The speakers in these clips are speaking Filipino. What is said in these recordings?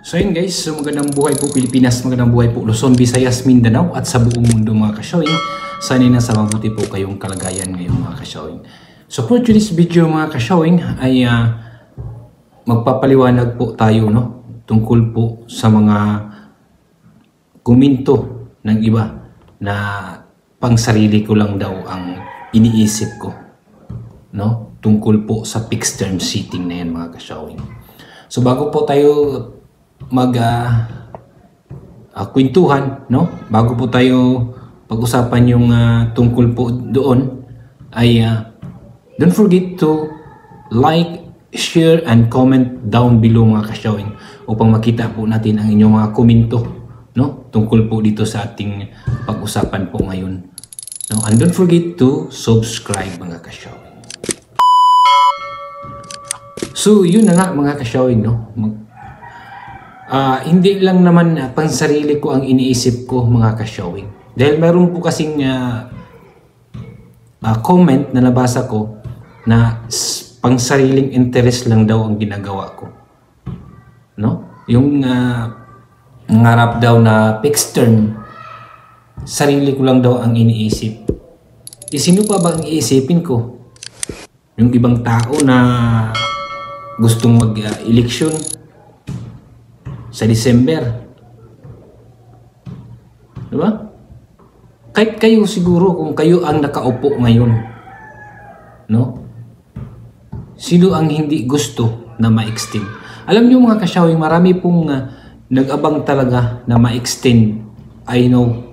So yun guys, so magandang buhay po Pilipinas, magandang buhay po Luzon, Visayas, Mindanao at sa buong mundo mga ka-showing. Sana'y nasa mabuti po kayong kalagayan ngayon mga ka-showing. So for today's video mga ka-showing ay magpapaliwanag po tayo tungkol po sa mga komento ng iba na pang sarili ko lang daw ang iniisip ko tungkol po sa fixed term seating na yan mga ka-showing. So bago po tayo kwentuhan, bago po tayo pag-usapan yung tungkol po doon, ay don't forget to like, share, and comment down below mga ka-showing upang makita po natin ang inyong mga komento tungkol po dito sa ating pag-usapan po ngayon. And don't forget to subscribe mga ka-showing. So yun na nga mga ka-showing, hindi lang naman pang sarili ko ang iniisip ko mga ka-showing. Dahil meron po kasing comment na nabasa ko na pang sariling interest lang daw ang ginagawa ko. Yung nangarap daw na fixed term, sarili ko lang daw ang iniisip. Sino pa ba ang iisipin ko? Yung ibang tao na gustong mag-eleksyon sa December. Diba? Kahit kayo siguro kung kayo ang nakaupo ngayon. Sino ang hindi gusto na ma-extend? Alam niyo mga ka-showing, marami pong nag-abang talaga na ma-extend. I know,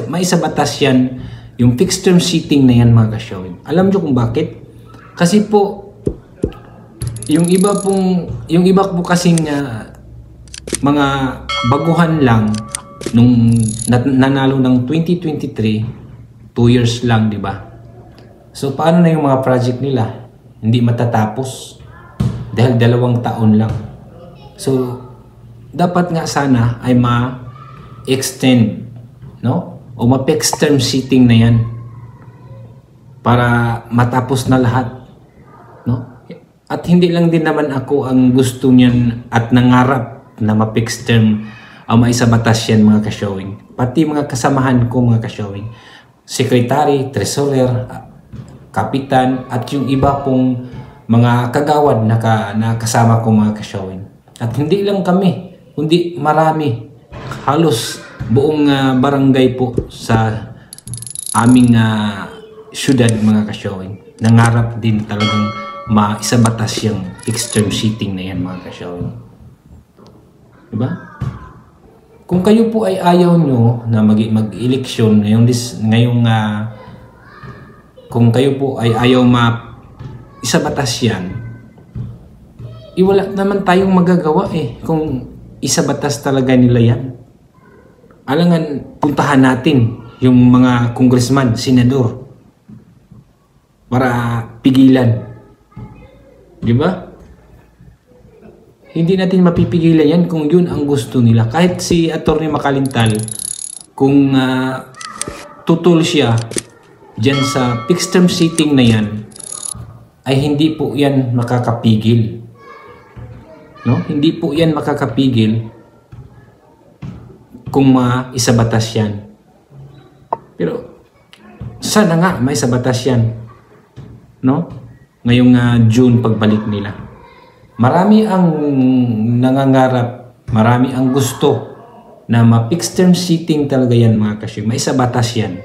maisabatas yan, yung fixed term seating na yan mga ka-showing. Alam niyo kung bakit? Kasi po, yung iba po kasing mga baguhan lang nung nanalo ng 2023, 2 years lang, di ba? So paano na yung mga project nila? Hindi matatapos dahil 2 taon lang. So dapat nga sana ay ma-extend, o ma-fixed term seating na yan para matapos na lahat, At hindi lang din naman ako ang gusto niyan at nangarap na ma-fixed term o maisabatas yan mga ka-showing. Pati mga kasamahan ko mga ka-showing. Secretary, treasurer, kapitan at yung iba pong mga kagawad na kasama ko mga ka-showing. At hindi lang kami, kundi marami. Halos buong barangay po sa aming syudad mga ka-showing. Nangarap din talagang maisabatas yung fixed term seating na yan mga ka-showing. Diba? Kung kayo po ay ayaw nyo na mag-eleksyon ngayong kung kayo po ay ayaw maisabatas yan, wala naman tayong magagawa kung isabatas talaga nila yan. Alangan puntahan natin yung mga congressman, senador para pigilan. Diba? Hindi natin mapipigilan yan kung yun ang gusto nila. Kahit si Atty. Makalintal, kung tutol siya dyan sa fixed term seating na yan, ay hindi po yan makakapigil. Hindi po yan makakapigil kung maisabatas yan. Pero sana nga may sabatas yan. Ngayong June pagbalik nila. Marami ang nangangarap, marami ang gusto na ma-fixed term seating talaga yan mga ka-showing. May sabatas yan.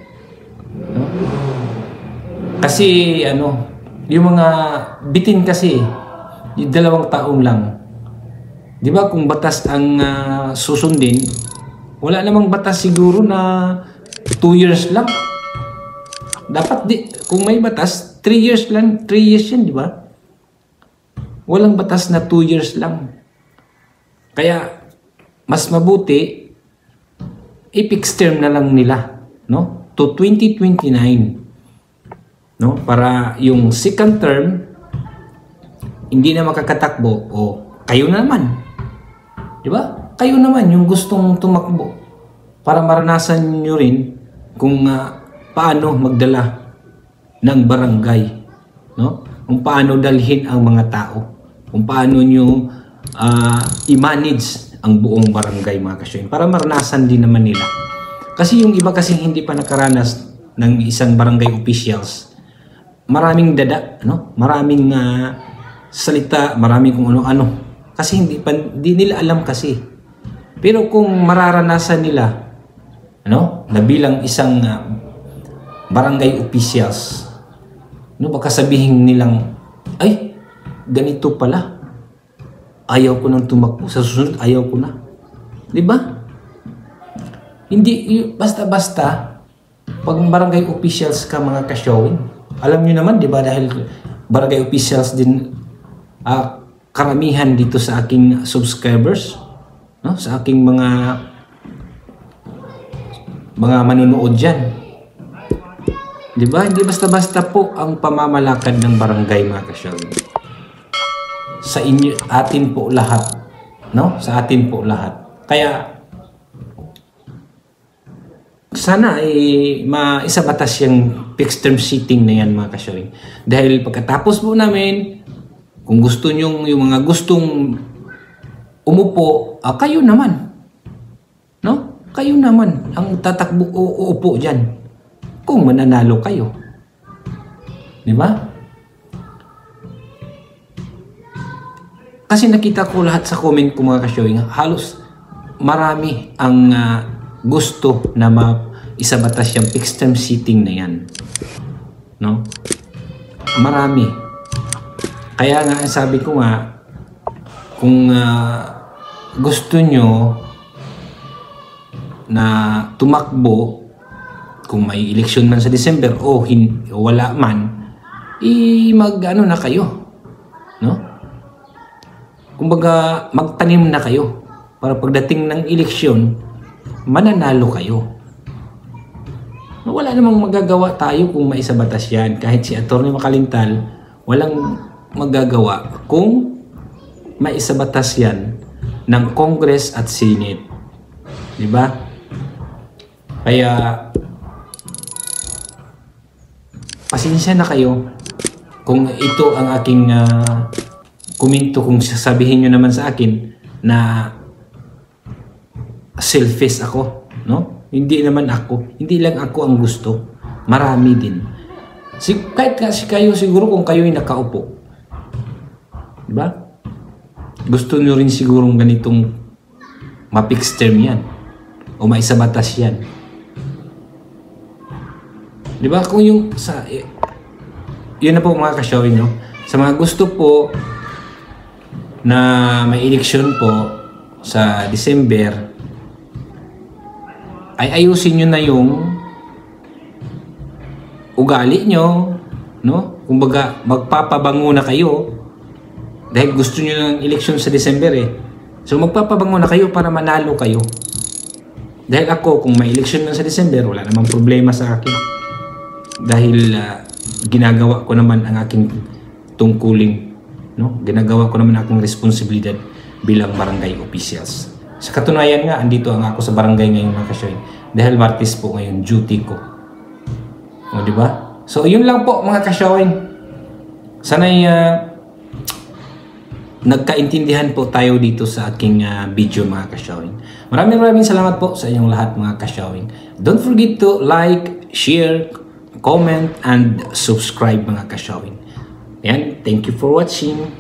Kasi yung mga bitin kasi, yung 2 taon lang. Di ba kung batas ang susundin, wala namang batas siguro na 2 years lang. Dapat kung may batas, 3 years lang, 3 years yan, di ba? Walang batas na 2 years lang. Kaya, mas mabuti, i-fixed term na lang nila, to 2029. Para yung second term, hindi na makakatakbo, kayo na naman. Di ba? Kayo naman yung gustong tumakbo para maranasan nyo rin kung paano magdala ng barangay, kung paano dalhin ang mga tao, kung paano nyo i-manage ang buong barangay mga ka-showing para maranasan din naman nila. Kasi yung iba kasi hindi pa nakaranas ng isang barangay officials, maraming dada, no? Maraming salita, maraming kung ano-ano. Kasi hindi nila alam kasi. Pero kung mararanasan nila, ano, na bilang isang barangay officials, no, baka sabihin nilang, ay, ganito pala. Ayaw ko nang tumakbo. Sa susunod, ayaw ko na. Di ba? Hindi, basta-basta, pag barangay officials ka mga ka-showing, alam nyo naman, di ba, dahil barangay officials din karamihan dito sa aking subscribers, no? Sa aking mga manonood dyan. Di ba? Hindi basta-basta po ang pamamalakad ng barangay mga ka-showing. Sa inyo, atin po lahat, no? Sa atin po lahat. Kaya sana maisabatas yung fixed term seating na yan mga ka-showing. Dahil pagkatapos po namin, kung gusto nyo, yung mga gustong umupo, kayo naman. No? Kayo naman ang tatakbo o uupo dyan. Kung mananalo kayo. Di ba? Kasi nakita ko lahat sa comment ko mga ka-showing, halos marami ang gusto na isabatas yung fixed term seating na yan. No? Marami. Kaya nga sabi ko nga, kung gusto nyo na tumakbo, kung may eleksyon man sa December o wala man, mag-ano na kayo. No? Kumbaga, magtanim na kayo para pagdating ng eleksyon, mananalo kayo. Wala namang magagawa tayo kung maisabatas yan. Kahit si Atty. Makalintal, walang magagawa kung maisabatas yan ng Congress at Senate. Diba? Kaya, pasensya na kayo kung ito ang aking komento, kung sasabihin nyo naman sa akin na selfish ako, no? Hindi naman ako. Hindi lang ako ang gusto. Marami din. Kahit kasi kayo siguro kung kayo'y nakaupo. Diba? Gusto nyo rin sigurong ganitong ma-fixed term yan. O maisabatas yan. Diba? Kung yung yun na po mga ka-showing, no? Sa mga gusto po na may eleksyon po sa December, ay ayusin nyo na yung ugali nyo, no? Kumbaga, magpapabango na kayo dahil gusto nyo ng eleksyon sa December eh. So, magpapabango na kayo para manalo kayo. Dahil ako, kung may eleksyon na sa December, wala namang problema sa akin. Dahil ginagawa ko naman ang aking tungkulin, no? Ginagawa ko naman ang aking responsibilidad bilang barangay officials. Sa katunayan nga, andito ang ako sa barangay ngayon mga ka-showing. Dahil Martes po ngayon, duty ko. O, diba? So, yun lang po mga ka-showing. Sana'y nagkaintindihan po tayo dito sa aking video mga ka-showing. Maraming salamat po sa inyong lahat mga ka-showing. Don't forget to like, share, comment, and subscribe mga ka-showing. Ayan, thank you for watching.